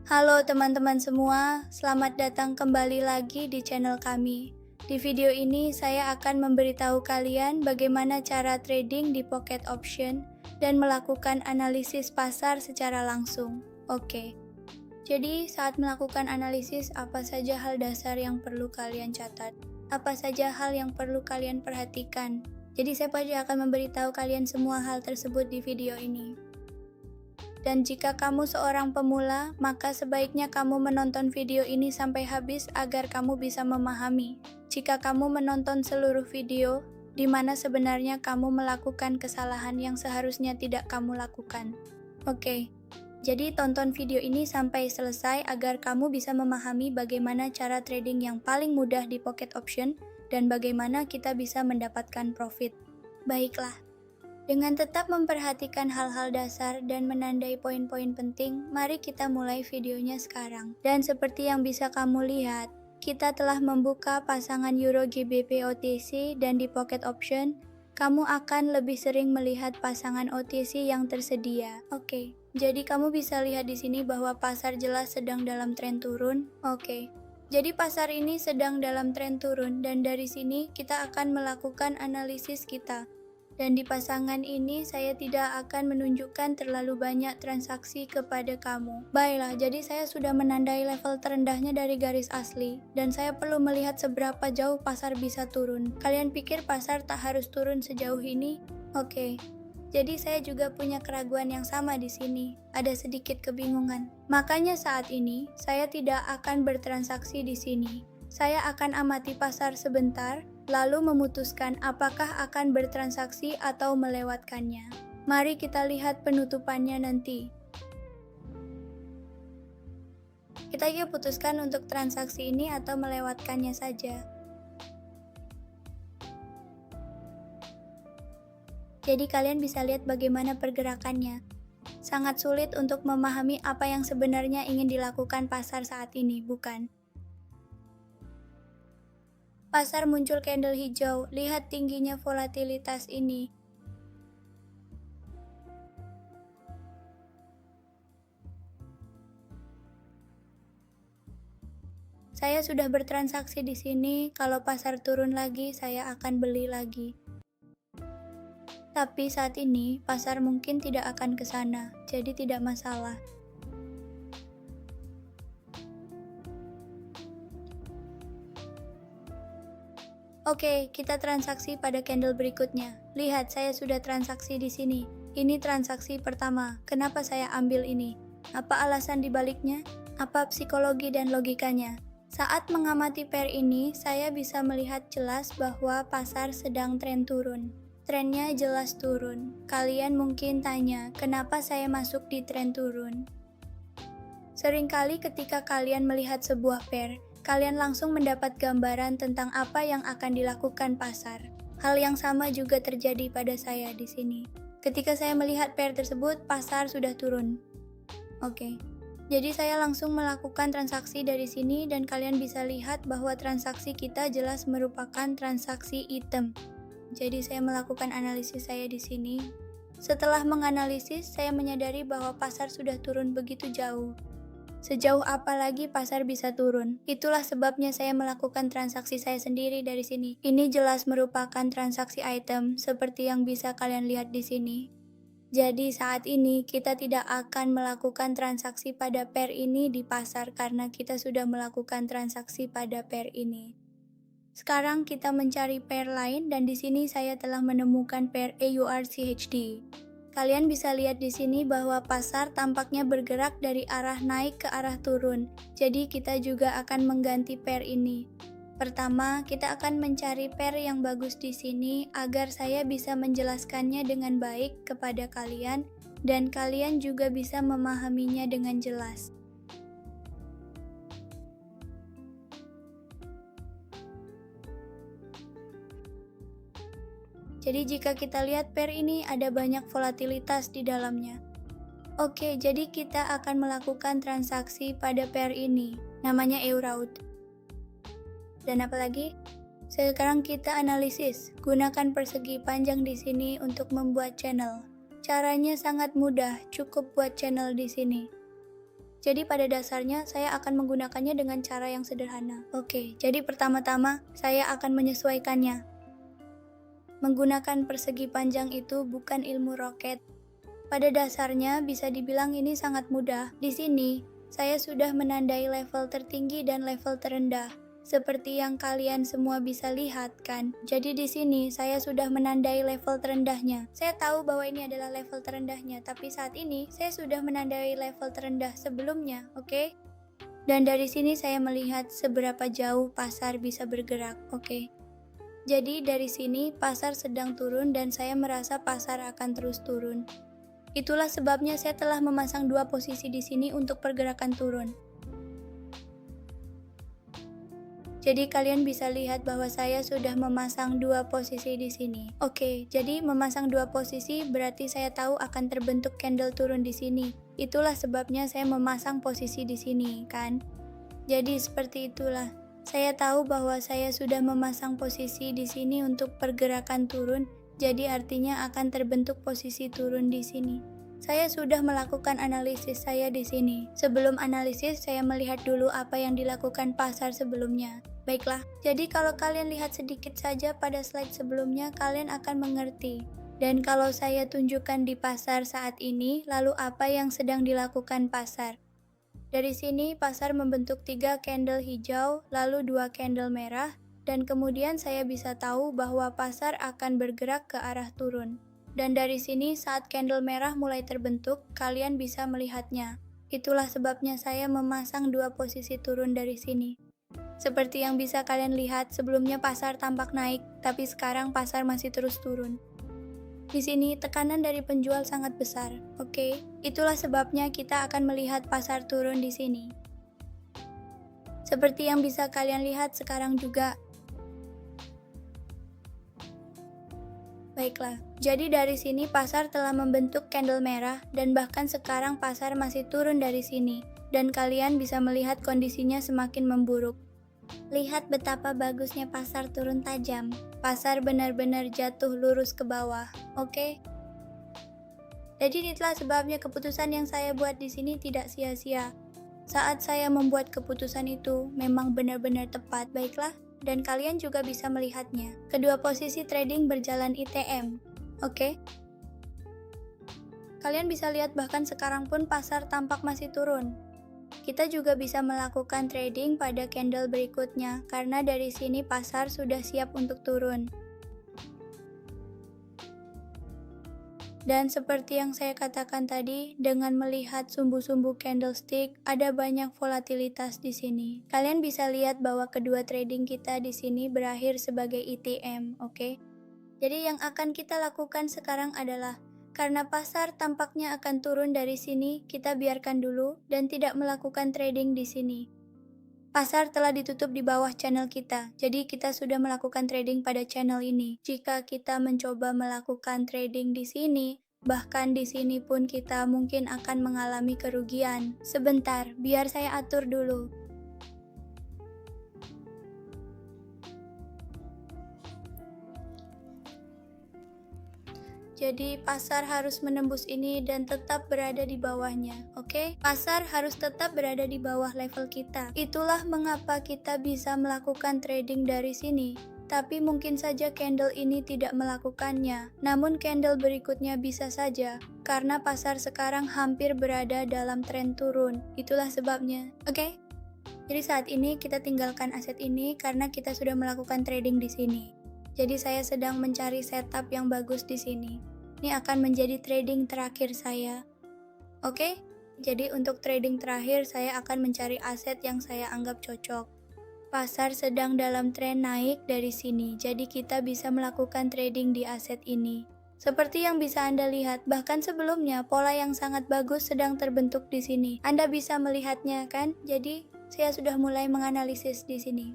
Halo teman-teman semua, selamat datang kembali lagi di channel kami. Di video ini saya akan memberitahu kalian bagaimana cara trading di Pocket Option dan melakukan analisis pasar secara langsung. Oke, jadi saat melakukan analisis apa saja hal dasar yang perlu kalian catat? Apa saja hal yang perlu kalian perhatikan? Jadi saya pasti akan memberitahu kalian semua hal tersebut di video ini. Dan jika kamu seorang pemula, maka sebaiknya kamu menonton video ini sampai habis agar kamu bisa memahami. Jika kamu menonton seluruh video, di mana sebenarnya kamu melakukan kesalahan yang seharusnya tidak kamu lakukan. Oke, jadi tonton video ini sampai selesai agar kamu bisa memahami bagaimana cara trading yang paling mudah di Pocket Option dan bagaimana kita bisa mendapatkan profit. Baiklah. Dengan tetap memperhatikan hal-hal dasar dan menandai poin-poin penting, mari kita mulai videonya sekarang. Dan seperti yang bisa kamu lihat, kita telah membuka pasangan Euro GBP OTC dan di Pocket Option, kamu akan lebih sering melihat pasangan OTC yang tersedia. Oke, jadi kamu bisa lihat di sini bahwa pasar jelas sedang dalam tren turun. Oke. Jadi pasar ini sedang dalam tren turun dan dari sini kita akan melakukan analisis kita. Dan di pasangan ini saya tidak akan menunjukkan terlalu banyak transaksi kepada kamu. Baiklah, jadi saya sudah menandai level terendahnya dari garis asli. Dan saya perlu melihat seberapa jauh pasar bisa turun. Kalian pikir pasar tak harus turun sejauh ini? Oke. Jadi saya juga punya keraguan yang sama di sini. Ada sedikit kebingungan. Makanya saat ini, saya tidak akan bertransaksi di sini. Saya akan amati pasar sebentar, lalu memutuskan apakah akan bertransaksi atau melewatkannya. Mari kita lihat penutupannya nanti. Kita juga putuskan untuk transaksi ini atau melewatkannya saja. Jadi kalian bisa lihat bagaimana pergerakannya. Sangat sulit untuk memahami apa yang sebenarnya ingin dilakukan pasar saat ini, bukan? Pasar muncul candle hijau, lihat tingginya volatilitas ini. Saya sudah bertransaksi di sini, kalau pasar turun lagi saya akan beli lagi. Tapi saat ini pasar mungkin tidak akan ke sana, jadi tidak masalah. Oke, kita transaksi pada candle berikutnya. Lihat, saya sudah transaksi di sini. Ini transaksi pertama. Kenapa saya ambil ini? Apa alasan dibaliknya? Apa psikologi dan logikanya? Saat mengamati pair ini, saya bisa melihat jelas bahwa pasar sedang tren turun. Trennya jelas turun. Kalian mungkin tanya, kenapa saya masuk di tren turun? Seringkali ketika kalian melihat sebuah pair, kalian langsung mendapat gambaran tentang apa yang akan dilakukan pasar. Hal yang sama juga terjadi pada saya di sini. Ketika saya melihat pair tersebut, pasar sudah turun. Oke. Jadi saya langsung melakukan transaksi dari sini dan kalian bisa lihat bahwa transaksi kita jelas merupakan transaksi item. Jadi saya melakukan analisis saya di sini. Setelah menganalisis, saya menyadari bahwa pasar sudah turun begitu jauh. Sejauh apa lagi pasar bisa turun? Itulah sebabnya saya melakukan transaksi saya sendiri dari sini. Ini jelas merupakan transaksi item seperti yang bisa kalian lihat di sini. Jadi saat ini kita tidak akan melakukan transaksi pada pair ini di pasar karena kita sudah melakukan transaksi pada pair ini. Sekarang kita mencari pair lain dan di sini saya telah menemukan pair AURCHD. Kalian bisa lihat di sini bahwa pasar tampaknya bergerak dari arah naik ke arah turun. Jadi kita juga akan mengganti pair ini. Pertama, kita akan mencari pair yang bagus di sini agar saya bisa menjelaskannya dengan baik kepada kalian dan kalian juga bisa memahaminya dengan jelas. Jadi jika kita lihat pair ini ada banyak volatilitas di dalamnya. Oke, jadi kita akan melakukan transaksi pada pair ini. Namanya EURAUD. Dan apalagi? Sekarang kita analisis. Gunakan persegi panjang di sini untuk membuat channel. Caranya sangat mudah, cukup buat channel di sini. Jadi pada dasarnya saya akan menggunakannya dengan cara yang sederhana. Oke, jadi pertama-tama saya akan menyesuaikannya. Menggunakan persegi panjang itu bukan ilmu roket. Pada dasarnya bisa dibilang ini sangat mudah. Di sini, saya sudah menandai level tertinggi dan level terendah. Seperti yang kalian semua bisa lihat kan. Jadi di sini saya sudah menandai level terendahnya. Saya tahu bahwa ini adalah level terendahnya, tapi saat ini saya sudah menandai level terendah sebelumnya, oke? Dan dari sini saya melihat seberapa jauh pasar bisa bergerak, oke? Jadi dari sini pasar sedang turun dan saya merasa pasar akan terus turun. Itulah sebabnya saya telah memasang dua posisi di sini untuk pergerakan turun. Jadi kalian bisa lihat bahwa saya sudah memasang dua posisi di sini. Oke, jadi memasang dua posisi berarti saya tahu akan terbentuk candle turun di sini. Itulah sebabnya saya memasang posisi di sini, kan? Jadi seperti itulah. Saya tahu bahwa saya sudah memasang posisi di sini untuk pergerakan turun, jadi artinya akan terbentuk posisi turun di sini. Saya sudah melakukan analisis saya di sini. Sebelum analisis, saya melihat dulu apa yang dilakukan pasar sebelumnya. Baiklah, jadi kalau kalian lihat sedikit saja pada slide sebelumnya, kalian akan mengerti. Dan kalau saya tunjukkan di pasar saat ini, lalu apa yang sedang dilakukan pasar? Dari sini, pasar membentuk 3 candle hijau, lalu 2 candle merah, dan kemudian saya bisa tahu bahwa pasar akan bergerak ke arah turun. Dan dari sini, saat candle merah mulai terbentuk, kalian bisa melihatnya. Itulah sebabnya saya memasang dua posisi turun dari sini. Seperti yang bisa kalian lihat, sebelumnya pasar tampak naik, tapi sekarang pasar masih terus turun. Di sini, tekanan dari penjual sangat besar, oke? Itulah sebabnya kita akan melihat pasar turun di sini. Seperti yang bisa kalian lihat sekarang juga. Baiklah, jadi dari sini pasar telah membentuk candle merah dan bahkan sekarang pasar masih turun dari sini dan kalian bisa melihat kondisinya semakin memburuk. Lihat betapa bagusnya pasar turun tajam. Pasar benar-benar jatuh lurus ke bawah, oke? Jadi itulah sebabnya keputusan yang saya buat di sini tidak sia-sia. Saat saya membuat keputusan itu memang benar-benar tepat, baiklah. Dan kalian juga bisa melihatnya. Kedua posisi trading berjalan ITM, oke? Kalian bisa lihat bahkan sekarang pun pasar tampak masih turun. Kita juga bisa melakukan trading pada candle berikutnya, karena dari sini pasar sudah siap untuk turun. Dan seperti yang saya katakan tadi, dengan melihat sumbu-sumbu candlestick, ada banyak volatilitas di sini. Kalian bisa lihat bahwa kedua trading kita di sini berakhir sebagai ETM, oke? Jadi yang akan kita lakukan sekarang adalah, karena pasar tampaknya akan turun dari sini, kita biarkan dulu dan tidak melakukan trading di sini. Pasar telah ditutup di bawah channel kita, jadi kita sudah melakukan trading pada channel ini. Jika kita mencoba melakukan trading di sini, bahkan di sini pun kita mungkin akan mengalami kerugian. Sebentar, biar saya atur dulu. Jadi pasar harus menembus ini dan tetap berada di bawahnya, oke? Pasar harus tetap berada di bawah level kita. Itulah mengapa kita bisa melakukan trading dari sini. Tapi mungkin saja candle ini tidak melakukannya. Namun candle berikutnya bisa saja, karena pasar sekarang hampir berada dalam tren turun. Itulah sebabnya, oke? Jadi saat ini kita tinggalkan aset ini karena kita sudah melakukan trading di sini. Jadi saya sedang mencari setup yang bagus di sini. Ini akan menjadi trading terakhir saya. Oke? Jadi untuk trading terakhir saya akan mencari aset yang saya anggap cocok. Pasar sedang dalam tren naik dari sini. Jadi kita bisa melakukan trading di aset ini. Seperti yang bisa Anda lihat, bahkan sebelumnya pola yang sangat bagus sedang terbentuk di sini. Anda bisa melihatnya kan? Jadi saya sudah mulai menganalisis di sini.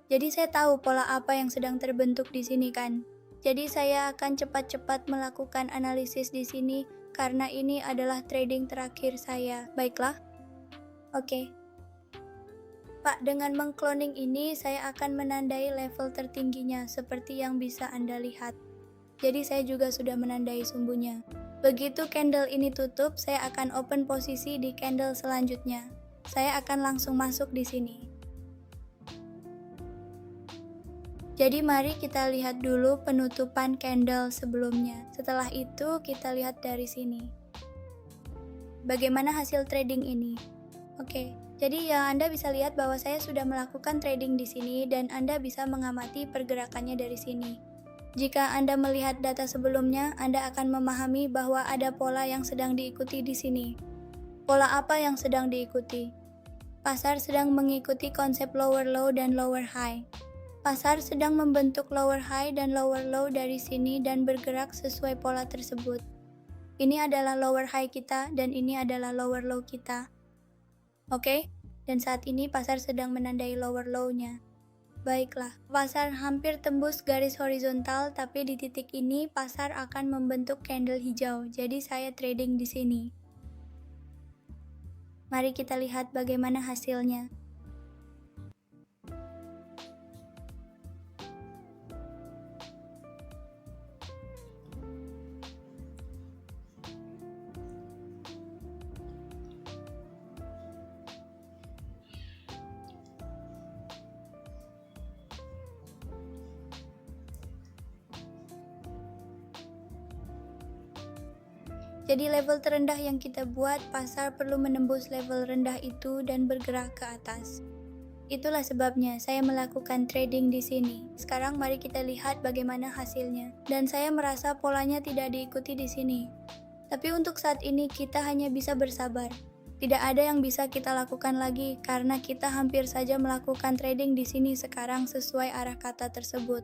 Jadi saya tahu pola apa yang sedang terbentuk di sini kan. Jadi saya akan cepat-cepat melakukan analisis di sini karena ini adalah trading terakhir saya. Baiklah. Oke. Pak, dengan mengcloning ini saya akan menandai level tertingginya seperti yang bisa Anda lihat. Jadi saya juga sudah menandai sumbunya. Begitu candle ini tutup, saya akan open posisi di candle selanjutnya. Saya akan langsung masuk di sini. Jadi mari kita lihat dulu penutupan candle sebelumnya. Setelah itu kita lihat dari sini. Bagaimana hasil trading ini? Oke, jadi ya Anda bisa lihat bahwa saya sudah melakukan trading di sini dan Anda bisa mengamati pergerakannya dari sini. Jika Anda melihat data sebelumnya, Anda akan memahami bahwa ada pola yang sedang diikuti di sini. Pola apa yang sedang diikuti? Pasar sedang mengikuti konsep lower low dan lower high. Pasar sedang membentuk lower high dan lower low dari sini dan bergerak sesuai pola tersebut. Ini adalah lower high kita dan ini adalah lower low kita. Oke? Dan saat ini pasar sedang menandai lower low-nya. Baiklah, pasar hampir tembus garis horizontal, tapi di titik ini pasar akan membentuk candle hijau. Jadi saya trading di sini. Mari kita lihat bagaimana hasilnya. Jadi level terendah yang kita buat, pasar perlu menembus level rendah itu dan bergerak ke atas. Itulah sebabnya saya melakukan trading di sini. Sekarang mari kita lihat bagaimana hasilnya. Dan saya merasa polanya tidak diikuti di sini. Tapi untuk saat ini kita hanya bisa bersabar. Tidak ada yang bisa kita lakukan lagi karena kita hampir saja melakukan trading di sini sekarang sesuai arah kata tersebut.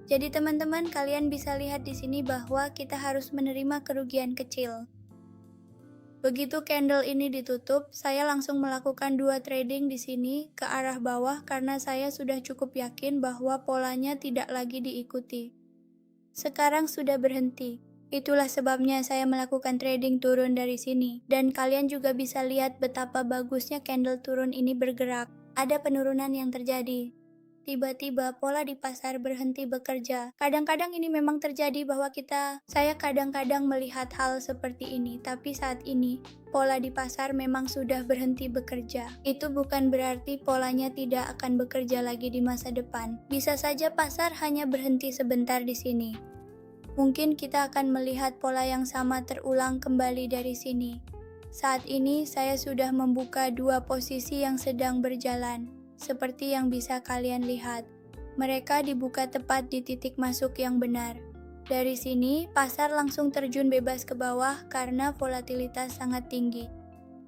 Jadi teman-teman, kalian bisa lihat di sini bahwa kita harus menerima kerugian kecil. Begitu candle ini ditutup, saya langsung melakukan 2 trading di sini ke arah bawah karena saya sudah cukup yakin bahwa polanya tidak lagi diikuti. Sekarang sudah berhenti. Itulah sebabnya saya melakukan trading turun dari sini. Dan kalian juga bisa lihat betapa bagusnya candle turun ini bergerak. Ada penurunan yang terjadi. Tiba-tiba pola di pasar berhenti bekerja. Kadang-kadang ini memang terjadi bahwa saya kadang-kadang melihat hal seperti ini, tapi saat ini pola di pasar memang sudah berhenti bekerja. Itu bukan berarti polanya tidak akan bekerja lagi di masa depan. Bisa saja pasar hanya berhenti sebentar di sini. Mungkin kita akan melihat pola yang sama terulang kembali dari sini. Saat ini saya sudah membuka 2 posisi yang sedang berjalan. Seperti yang bisa kalian lihat, mereka dibuka tepat di titik masuk yang benar. Dari sini, pasar langsung terjun bebas ke bawah karena volatilitas sangat tinggi.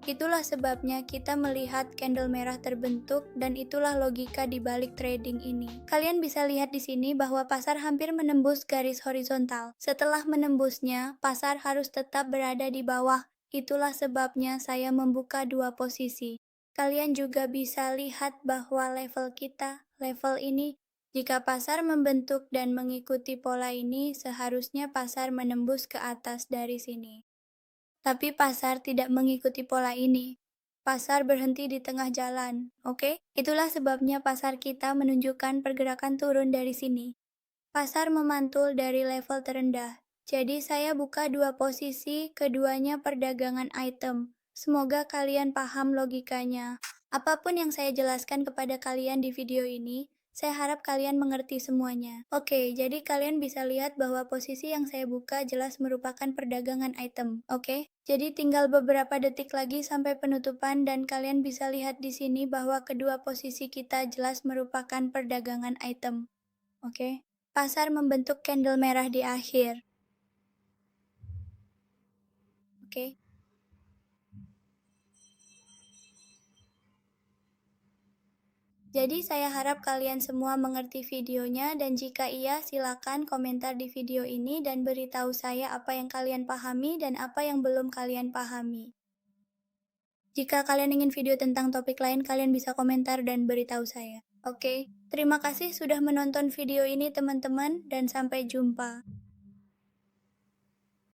Itulah sebabnya kita melihat candle merah terbentuk dan itulah logika di balik trading ini. Kalian bisa lihat di sini bahwa pasar hampir menembus garis horizontal. Setelah menembusnya, pasar harus tetap berada di bawah. Itulah sebabnya saya membuka 2 posisi. Kalian juga bisa lihat bahwa level ini, jika pasar membentuk dan mengikuti pola ini, seharusnya pasar menembus ke atas dari sini. Tapi pasar tidak mengikuti pola ini. Pasar berhenti di tengah jalan, oke? Itulah sebabnya pasar kita menunjukkan pergerakan turun dari sini. Pasar memantul dari level terendah. Jadi saya buka 2 posisi, keduanya perdagangan item. Semoga kalian paham logikanya. Apapun yang saya jelaskan kepada kalian di video ini, saya harap kalian mengerti semuanya. Oke, jadi kalian bisa lihat bahwa posisi yang saya buka jelas merupakan perdagangan item. Oke, jadi tinggal beberapa detik lagi sampai penutupan dan kalian bisa lihat di sini bahwa kedua posisi kita jelas merupakan perdagangan item. Oke, pasar membentuk candle merah di akhir. Oke. Jadi saya harap kalian semua mengerti videonya dan jika iya silakan komentar di video ini dan beritahu saya apa yang kalian pahami dan apa yang belum kalian pahami. Jika kalian ingin video tentang topik lain kalian bisa komentar dan beritahu saya. Oke, terima kasih sudah menonton video ini teman-teman dan sampai jumpa.